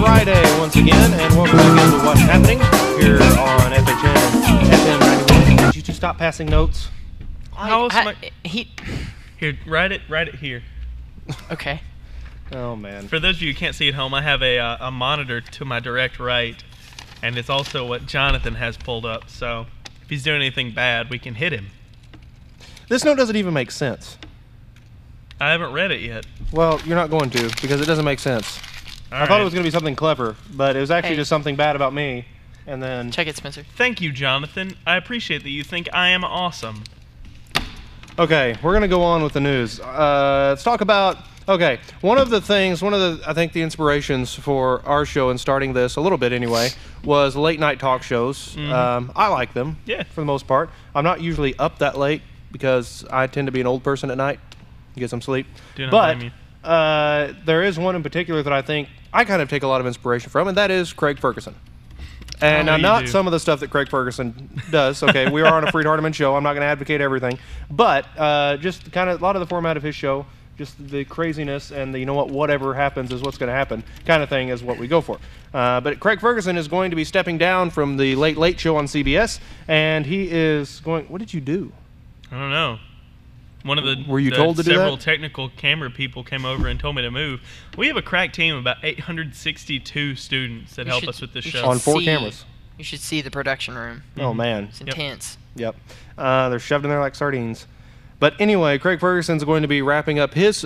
Friday once again, and welcome back into What's Happening here on FHN FM 91. Did you two stop passing notes? Here, write it here. Okay. Oh man. For those of you who can't see at home, I have a monitor to my direct right, and it's also what Jonathan has pulled up. So if he's doing anything bad, we can hit him. This note doesn't even make sense. I haven't read it yet. Well, you're not going to because it doesn't make sense. I thought it was going to be something clever, but it was actually just something bad about me. And then check it, Spencer. Thank you, Jonathan. I appreciate that you think I am awesome. Okay, we're going to go on with the news. Let's talk about, one of the, I think the inspirations for our show and starting this, a little bit anyway, was late night talk shows. Mm-hmm. I like them, for the most part. I'm not usually up that late because I tend to be an old person at night, get some sleep. Do not blame you. There is one in particular that I think I kind of take a lot of inspiration from, and that is Craig Ferguson. And now, not some of the stuff that Craig Ferguson does. Okay, we are on a Freed-Hardeman show. I'm not going to advocate everything. But just kind of a lot of the format of his show, just the craziness and the, whatever happens is what's going to happen kind of thing is what we go for. But Craig Ferguson is going to be stepping down from the Late Late Show on CBS, and he is going, what did you do? I don't know. One of the Were you told to do that? Several technical camera people came over and told me to move. We have a crack team of about 862 students that help us with this show. On 4 cameras. You should see the production room. Oh, man. It's intense. Yep. They're shoved in there like sardines. But anyway, Craig Ferguson's going to be wrapping up his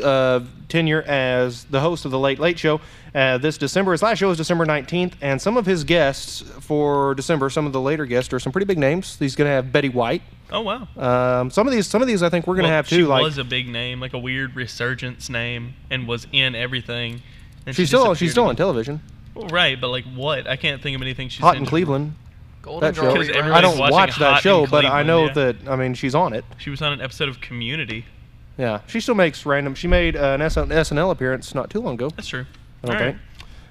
tenure as the host of the Late Late Show this December. His last show is December 19th, and some of his guests for December, some of the later guests, are some pretty big names. He's going to have Betty White. Oh, wow. Some of these I think we're going to have too. She was a big name, like a weird resurgence name, and was in everything. And she's still on television. Well, right, but like what? I can't think of anything she's Hot in Cleveland. Golden That show. Glory. I don't watch that show, but I know that, she's on it. She was on an episode of Community. Yeah, she still makes random. She made an SNL appearance not too long ago. That's true. Okay.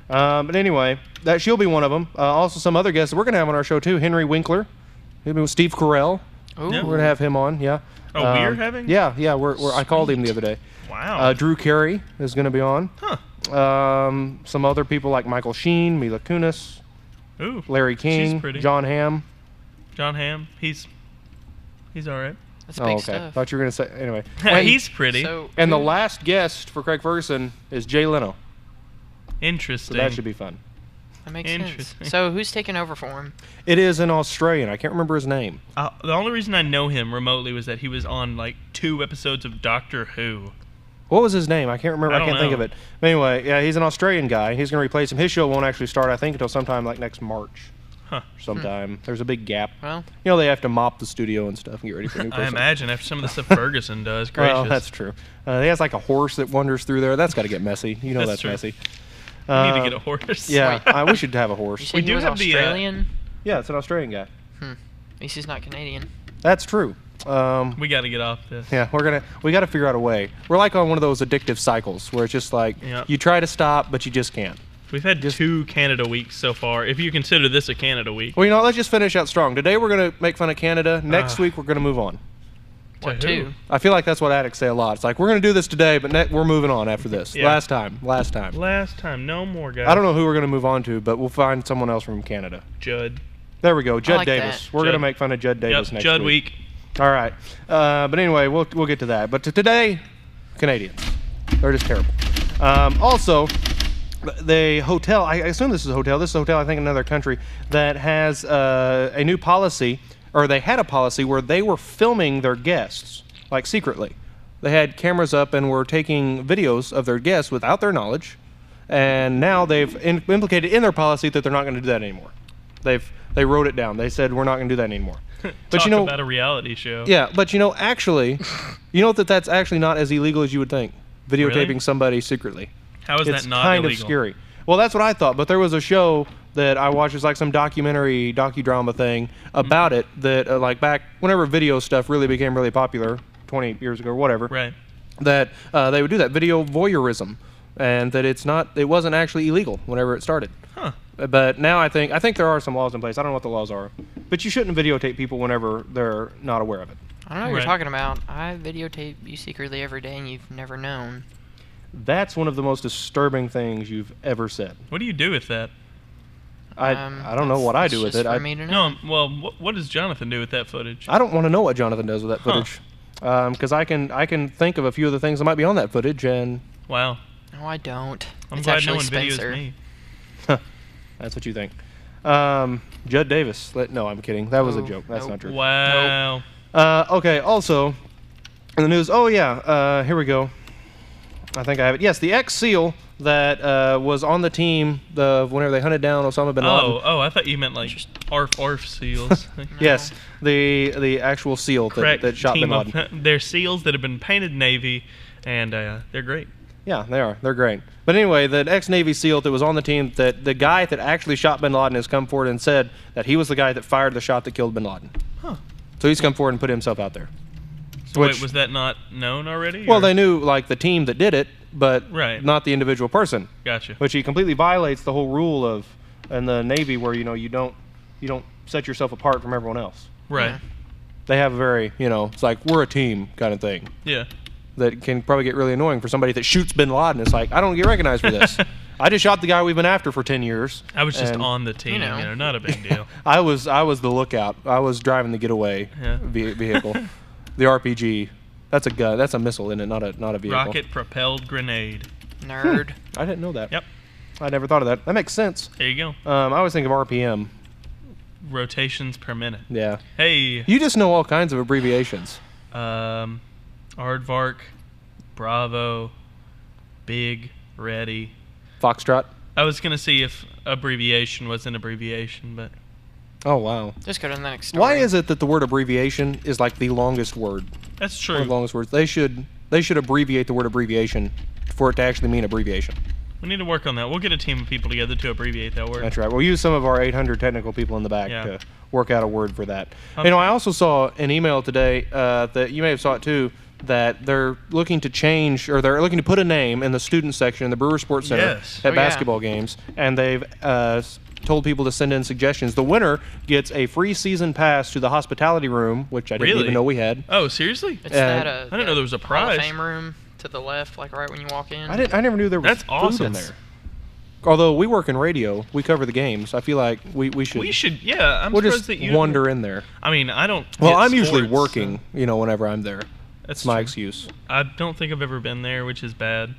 But anyway, she'll be one of them. Also, some other guests that we're going to have on our show too. Henry Winkler, Steve Carell. Ooh. We're going to have him on. Yeah. Oh, we're having? Yeah. I called him the other day. Wow. Drew Carey is going to be on. Huh. Some other people like Michael Sheen, Mila Kunis. Ooh, Larry King, John Hamm. John Hamm, he's all right. That's big stuff. Thought you were going to say, anyway. He's pretty. And the last guest for Craig Ferguson is Jay Leno. Interesting. So that should be fun. That makes sense. So who's taking over for him? It is an Australian. I can't remember his name. The only reason I know him remotely was that he was on like 2 episodes of Doctor Who. What was his name? I can't remember. I can't think of it. But anyway, yeah, he's an Australian guy. He's going to replace him. His show won't actually start, I think, until sometime like next March. Huh. Sometime. There's a big gap. Well, they have to mop the studio and stuff and get ready for a new person. I imagine after some of the stuff Ferguson does. Gracious. Well, that's true. He has like a horse that wanders through there. That's got to get messy. That's messy. We need to get a horse. Yeah, we should have a horse. We do have Australian? Yeah, it's an Australian guy. At least he's not Canadian. That's true. We got to get off this. Yeah, we got to figure out a way. We're like on one of those addictive cycles where it's just like you try to stop, but you just can't. We've had 2 Canada weeks so far, if you consider this a Canada week. Well, let's just finish out strong. Today we're going to make fun of Canada. Next week we're going to move on. What, 2? I feel like that's what addicts say a lot. It's like, we're going to do this today, but we're moving on after this. Yeah. Last time. No more, guys. I don't know who we're going to move on to, but we'll find someone else from Canada. Judd. There we go. Judd like Davis. that. We're going to make fun of Judd Davis next Judd week. week. All right. But anyway, we'll get to that. But today, Canadians. They're just terrible. Also, the hotel, I assume this is a hotel. This is a hotel, I think, in another country that has a new policy, or they had a policy where they were filming their guests, like secretly. They had cameras up and were taking videos of their guests without their knowledge, and now they've implicated in their policy that they're not going to do that anymore. They wrote it down. They said, we're not going to do that anymore. But Talk about a reality show. Yeah, but actually, that's actually not as illegal as you would think, videotaping somebody secretly. How is that not kind illegal? of scary. Well, that's what I thought, but there was a show that I watched. It's like some docudrama thing about it that, like back whenever video stuff really became really popular, 20 years ago or whatever, right? That they would do that, video voyeurism, and that it wasn't actually illegal whenever it started. Huh. But now I think there are some laws in place. I don't know what the laws are, but you shouldn't videotape people whenever they're not aware of it. I don't know what you're talking about. I videotape you secretly every day, and you've never known. That's one of the most disturbing things you've ever said. What do you do with that? I don't know what I do with it. For me to know. No, well, what does Jonathan do with that footage? I don't want to know what Jonathan does with that footage, because I can think of a few of the things that might be on that footage, and Wow. No, I don't. I'm it's glad actually no one Spencer. videos me. that's what you think. Judd Davis. No, I'm kidding. That was a Oh, joke. That's nope. not true. Wow. Okay. Also, in the news. Oh yeah. Here we go. I think I have it. Yes, the ex-SEAL that was on the team whenever they hunted down Osama bin Laden. Oh, I thought you meant like ARF seals. Yes, the actual SEAL Correct. that shot bin Team Laden. of, they're seals that have been painted navy, and they're great. Yeah, they are. They're great. But anyway, the ex-Navy SEAL that was on the team, that the guy that actually shot bin Laden has come forward and said that he was the guy that fired the shot that killed bin Laden. Huh. So he's come forward and put himself out there. So wait, was that not known already? Well, or? they knew like the team that did it, but Right. not the individual person. Gotcha. Which he completely violates the whole rule of in the Navy where you don't set yourself apart from everyone else. Right. Yeah. They have a very it's like we're a team kind of thing. Yeah. That can probably get really annoying for somebody that shoots bin Laden. It's like, I don't get recognized for this. I just shot the guy we've been after for 10 years. I was just and on the team, know. not a big deal. I was the lookout. I was driving the getaway vehicle. The RPG. That's a gun. That's a missile, isn't it? Not a vehicle. Rocket-propelled grenade. Nerd. I didn't know that. Yep. I never thought of that. That makes sense. There you go. I always think of RPM. Rotations per minute. Yeah. Hey. You just know all kinds of abbreviations. Aardvark, Bravo, Big, Ready. Foxtrot. I was going to see if abbreviation was an abbreviation, but Oh, wow. Just go to the next story. Why is it that the word abbreviation is like the longest word? that's One of true. the longest words. They should abbreviate the word abbreviation for it to actually mean abbreviation. We need to work on that. We'll get a team of people together to abbreviate that word. That's right. We'll use some of our 800 technical people in the back Yeah. to work out a word for that. Okay. I also saw an email today that you may have saw it too, that they're looking to change, or they're looking to put a name in the student section in the Brewer Sports Center Yes. at Oh, yeah. basketball games, and they've told people to send in suggestions. The winner gets a free season pass to the hospitality room, which I didn't Really? even know we had. Oh, seriously? It's I didn't know there was a Hall of prize. Fame room to the left, like right when you walk in. I never knew there was That's food awesome. in there. Although we work in radio, we cover the games. I feel like we should. We should, yeah. I'm We'll surprised just that you wander in there. I mean, I don't. Well, get I'm usually sports, working, so whenever I'm there. That's That's my true. excuse. I don't think I've ever been there, which is bad.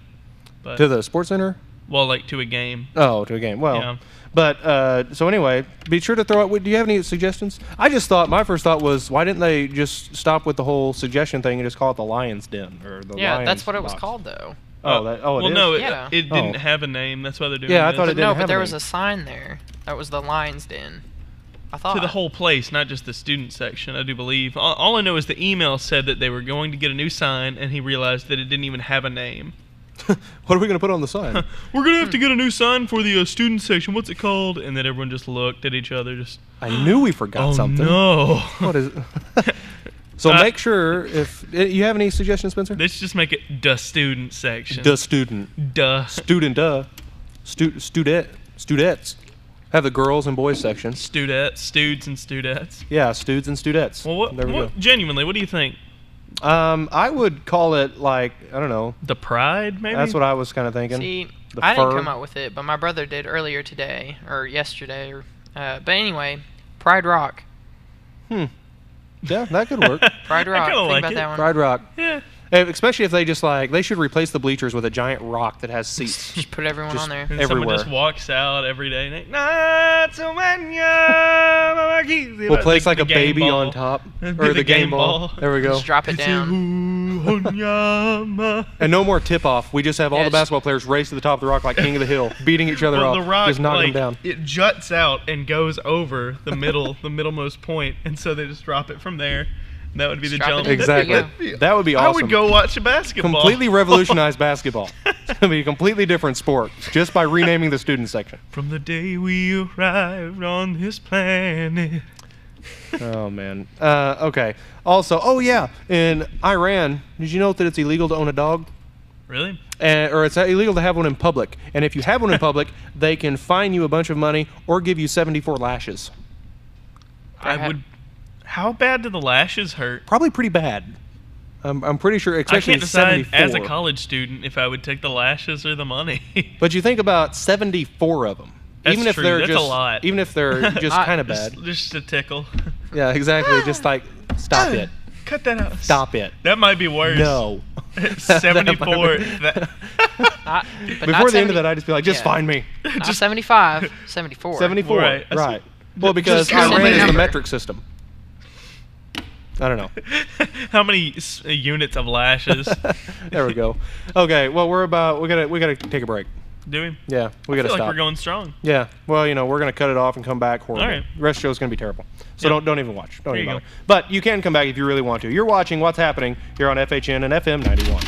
But To the sports center? well, like to a game. Oh, to a game. Well, Yeah. but so anyway, be sure to throw out. Do you have any suggestions? I just thought my first thought was, why didn't they just stop with the whole suggestion thing and just call it the Lion's Den or the Yeah, Lion's that's what it was Box? called, though. Oh, it well, is? no, Yeah. it didn't Oh. have a name. That's why they're doing Yeah, I this. thought it didn't No, have but a there name. was a sign there. That was the Lion's Den. I thought. To the whole place, not just the student section, I do believe. All I know is the email said that they were going to get a new sign, and he realized that it didn't even have a name. What are we going to put on the sign? We're going to have to get a new sign for the student section. What's it called? And then everyone just looked at each other, just, I knew we forgot oh, something. no. What is it? So make sure if you have any suggestions, Spencer. Let's just make it the student section. The student. Duh. Student, studettes. Have the girls and boys section. Studettes, studes and studettes. Yeah, studes and studettes. Well, there we go. genuinely, what do you think? I would call it like, I don't know. The Pride, maybe? That's what I was kind of thinking. See, The I didn't fur. come up with it, but my brother did earlier today or yesterday. But anyway, Pride Rock. Yeah, that could work. Pride I Rock. kinda Think like about it. that one. Pride Rock. Yeah. Especially if they just they should replace the bleachers with a giant rock that has seats. Just put everyone Just on there. And everywhere. someone just walks out every day. And "Not so many." We'll place like the a game baby ball. on top. It'd Or be the game ball. There we go. Just drop it down. And no more tip off. We just have all Yeah, the just- basketball players race to the top of the rock like king of the hill, beating each other Well, up. the rock, just knocking like, them down. it juts out and goes over the middle, the middlemost point, and so they just drop it from there. And that would be the Just drop jump. it in. Exactly. There you That would be I awesome. would go watch a basketball. Completely revolutionize basketball. It's going to be a completely different sport just by renaming the student section. From the day we arrived on this planet. Oh, man. Okay. Also, oh, yeah. In Iran, did you know that it's illegal to own a dog? Really? Or it's illegal to have one in public. And if you have one in public, they can fine you a bunch of money or give you 74 lashes. I would. How bad do the lashes hurt? Probably pretty bad. I'm pretty sure, I especially can't decide 74. as a college student if I would take the lashes or the money. But you think about 74 of them. That's even if true. they're That's just a lot. even if they're just kind of bad. Just a tickle. Yeah, exactly. Just like stop it. Cut that out. Stop it. That might be worse. No. 74. Before the end of that, I'd just be like, just find me. Not 75, 74. 74. Right. Right. Well, because just I give me ran a the number. metric system. I don't know. How many units of lashes There we go. Okay. Well, we gotta take a break. do we? Yeah, we I gotta feel stop. like we're going strong. Yeah. Well, we're gonna cut it off and come back horrible. All right. The rest of the show's gonna be terrible. So Yeah. don't even watch. Don't There even you bother. But you can come back if you really want to. You're watching What's Happening here on FHN and FM 91.